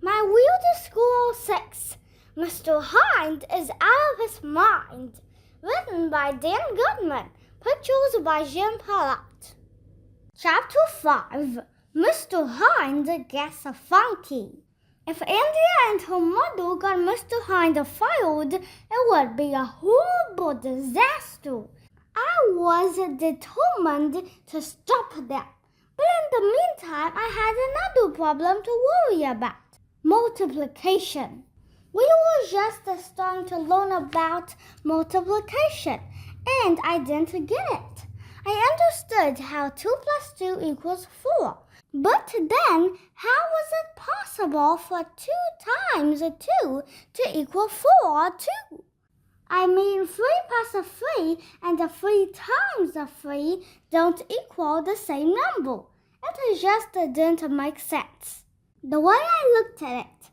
My weirdest school 6. Mr. Hynde is out of his mind. Written by Dan Gutman. Pictures by Jean Palat. Chapter 5. Mr. Hynde gets funky. If Andrea and her mother got Mr. Hynde fired, it would be a horrible disaster. I was determined to stop them. But in the meantime, I had another problem to worry about. Multiplication. We were just starting to learn about multiplication, and I didn't get it. I understood how 2 plus 2 equals 4. But then, how was it possible for 2 times 2 to equal 4 too? I mean, 3 plus 3 and 3 times 3 don't equal the same number. It just didn't make sense. The way I looked at it,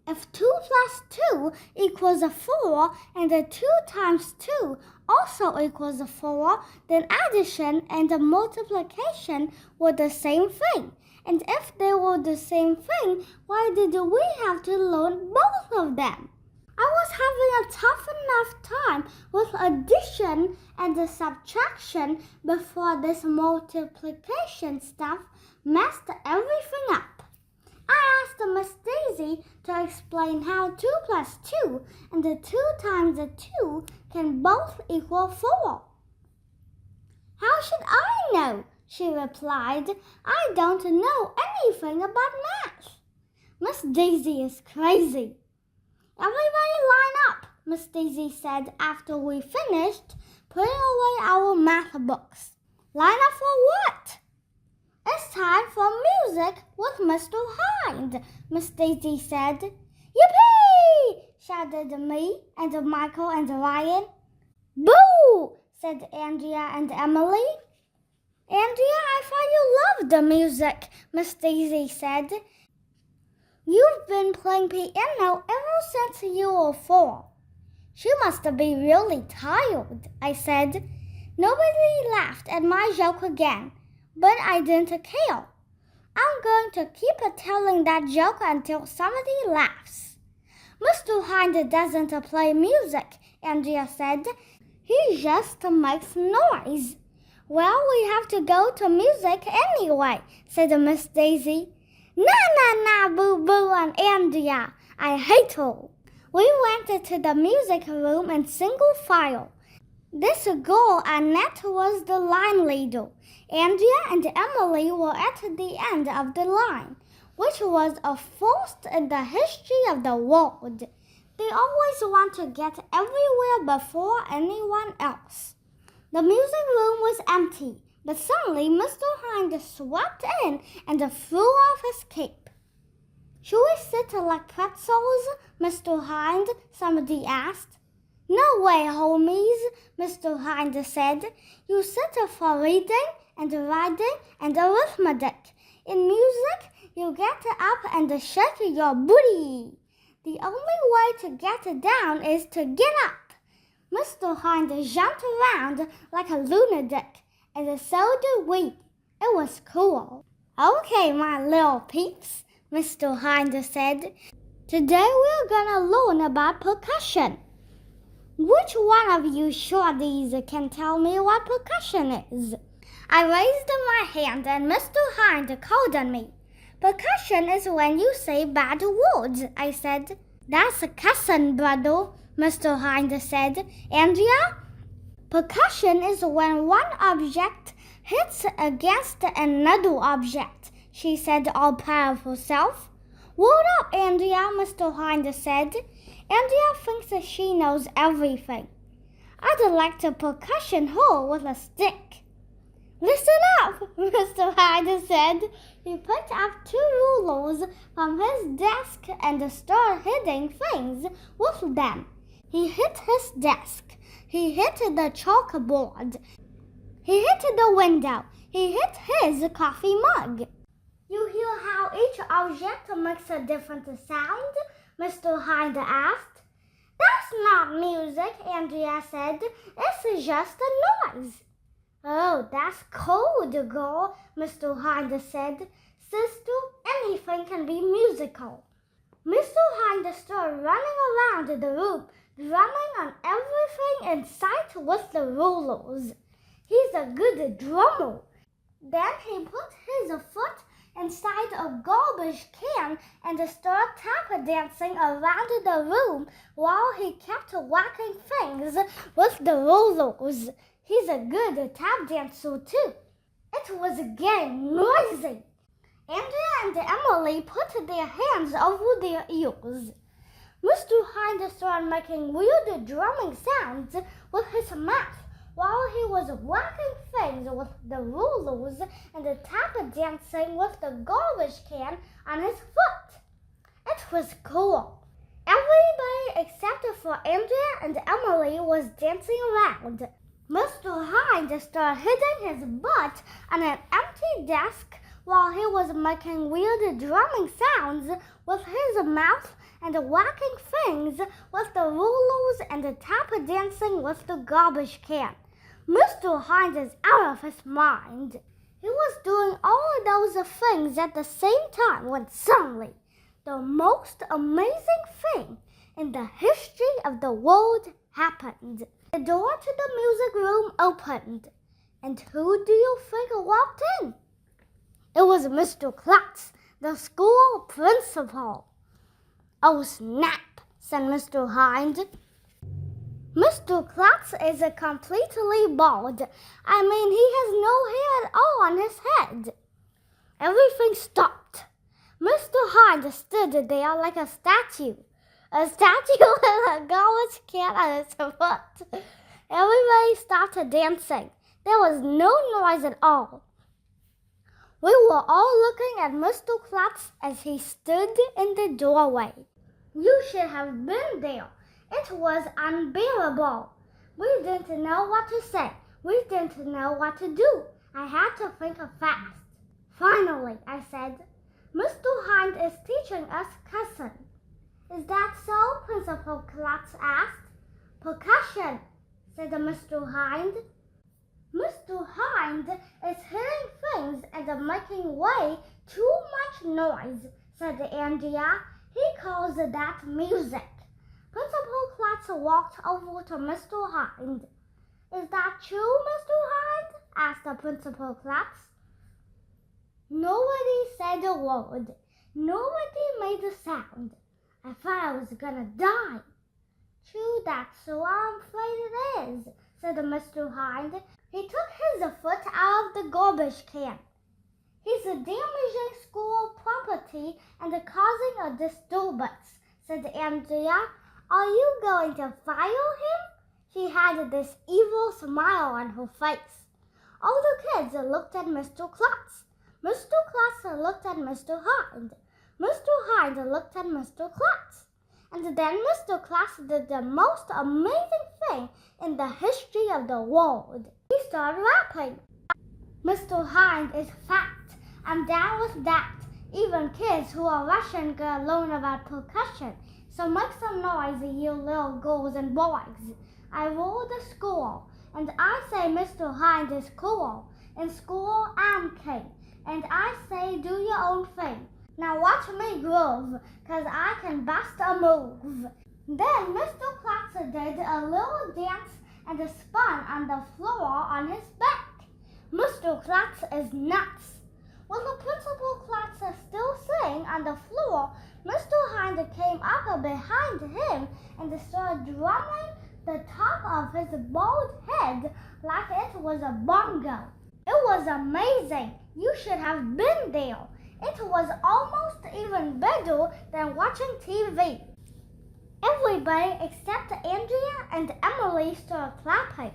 if 2 plus 2 equals 4 and 2 times 2 also equals 4, then addition and multiplication were the same thing. And if they were the same thing, why did we have to learn both of them? I was having a tough enough time with addition and subtraction before this multiplication stuff messed everything up. I asked Miss Daisy to explain how 2 plus 2 and 2 times 2 can both equal 4. How should I know? She replied. I don't know anything about math. Miss Daisy is crazy. Everybody line up, Miss Daisy said after we finished putting away our math books. Line up for what? It's time for music with Mr. Hynde, Miss Daisy said. Yippee! Shouted me and Michael and Ryan. Boo! Said Andrea and Emily. Andrea, I thought you loved the music, Miss Daisy said. You've been playing piano ever since you were 4. She must be really tired, I said. Nobody laughed at my joke again, but I didn't care. I'm going to keep telling that joke until somebody laughs. Mr. Hynde doesn't play music, Andrea said. He just makes noise. Well, we have to go to music anyway, said Miss Daisy. Na, boo-boo and Andrea. I hate her. We went to the music room in single file. This girl, Annette, was the line leader. Andrea and Emily were at the end of the line, which was a first in the history of the world. They always want to get everywhere before anyone else. The music room was empty, but suddenly Mr. Hynde swept in and threw off his cape. Should we sit like pretzels, Mr. Hynde? Somebody asked. No way, homies, Mr. Hynde said. You sit for reading and writing and arithmetic. In music, you get up and shake your booty. The only way to get down is to get up. Mr. Hynde jumped around like a lunatic, and so did we. It was cool. Okay, my little peeps, Mr. Hynde said. Today we're gonna learn about percussion. Which one of you shorties can tell me what percussion is? I raised my hand and Mr. Hynde called on me. Percussion is when you say bad words, I said. That's cussing, brother, Mr. Hynde said. Andrea? Percussion is when one object hits against another object, she said, all proud of herself. Word up, Andrea, Mr. Hynde said. Andrea thinks she knows everything. I'd like to percussion her with a stick. Listen up, Mr. Hynde said. He picked up 2 rulers from his desk and started hitting things with them. He hit his desk. He hit the chalkboard. He hit the window. He hit his coffee mug. You hear how each object makes a different sound? Mr. Hynde asked. That's not music, Andrea said. It's just a noise. Oh, that's cold, girl, Mr. Hynde said. Sister, anything can be musical. Mr. Hynde started running around the room, drumming on everything in sight with the rulers. He's a good drummer. Then he put his foot inside a garbage can and started tap dancing around the room while he kept whacking things with the rulers. He's a good tap dancer too. It was getting noisy. Andrea and Emily put their hands over their ears. Mr. Hynde started making weird drumming sounds with his mouth while he was whacking things with the rulers and tap dancing with the garbage can on his foot. It was cool. Everybody except for Andrea and Emily was dancing around. Mr. Hynde started hitting his butt on an empty desk while he was making weird drumming sounds with his mouth and whacking things with the rulers and tap dancing with the garbage can. Mr. Hynde is out of his mind. He was doing all of those things at the same time when suddenly the most amazing thing in the history of the world happened. The door to the music room opened, and who do you think walked in? It was Mr. Klotz, the school principal. "Oh, snap," said Mr. Hynde. "Mr. Klotz is completely bald. I mean, he has no hair at all on his head." Everything stopped. Mr. Hynde stood there like a statue with a garbage can on his foot. Everybody stopped dancing. There was no noise at all. We were all looking at Mr. Klotz as he stood in the doorway. You should have been there. It was unbearable. We didn't know what to say. We didn't know what to do. I had to think fast. Finally, I said, "Mr. Hynde is teaching us cussing." "Is that so?" Principal Klotz asked. "Percussion," said Mr. Hynde. "Mr. Hynde is hitting things and making way too much noise," said Andrea. "He calls that music." Principal Klotz walked over to Mr. Hynde. "Is that true, Mr. Hynde?" asked the Principal Klotz. Nobody said a word. Nobody made a sound. I thought I was gonna die. "True that, so I'm afraid it is," said Mr. Hynde. He took his foot out of the garbage can. "He's damaging school property and causing a disturbance," said Andrea. "Are you going to fire him?" She had this evil smile on her face. All the kids looked at Mr. Klotz. Mr. Klotz looked at Mr. Hynde. Mr. Hynde looked at Mr. Klotz. And then Mr. Klotz did the most amazing thing in the history of the world. He started rapping. "Mr. Hynde is fat. I'm down with that. Even kids who are Russian gotta learn about percussion. So make some noise, you little girls and boys. I rule the school, and I say Mr. Hynde is cool. In school, I'm king, and I say do your own thing. Now watch me groove, 'cause I can bust a move." Then Mr. Klotz did a little dance and spun on the floor on his back. Mr. Klotz is nuts. With the Principal Klotz still sitting on the floor, Mr. Hynde came up behind him and started drumming the top of his bald head like it was a bongo. It was amazing. You should have been there. It was almost even better than watching TV. Everybody except Andrea and Emily started clapping.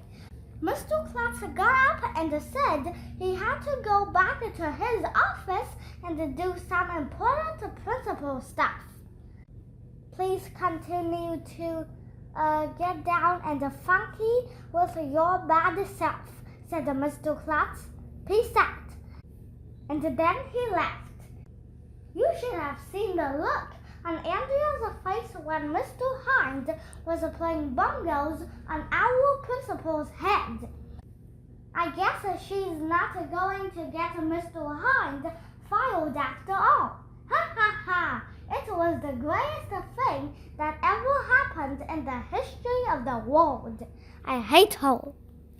Mr. Klotz got up and said he had to go back to his office and do some important principal stuff. "Please continue to get down and funky with your bad self," said Mr. Klotz. "Peace out." And then he left. You should have seen the look on Andrea's face when Mr. Hynde was playing bongos on our principal's head. I guess she's not going to get Mr. Hynde fired after all. Ha ha ha! It was the greatest thing that ever happened in the history of the world. I hate her.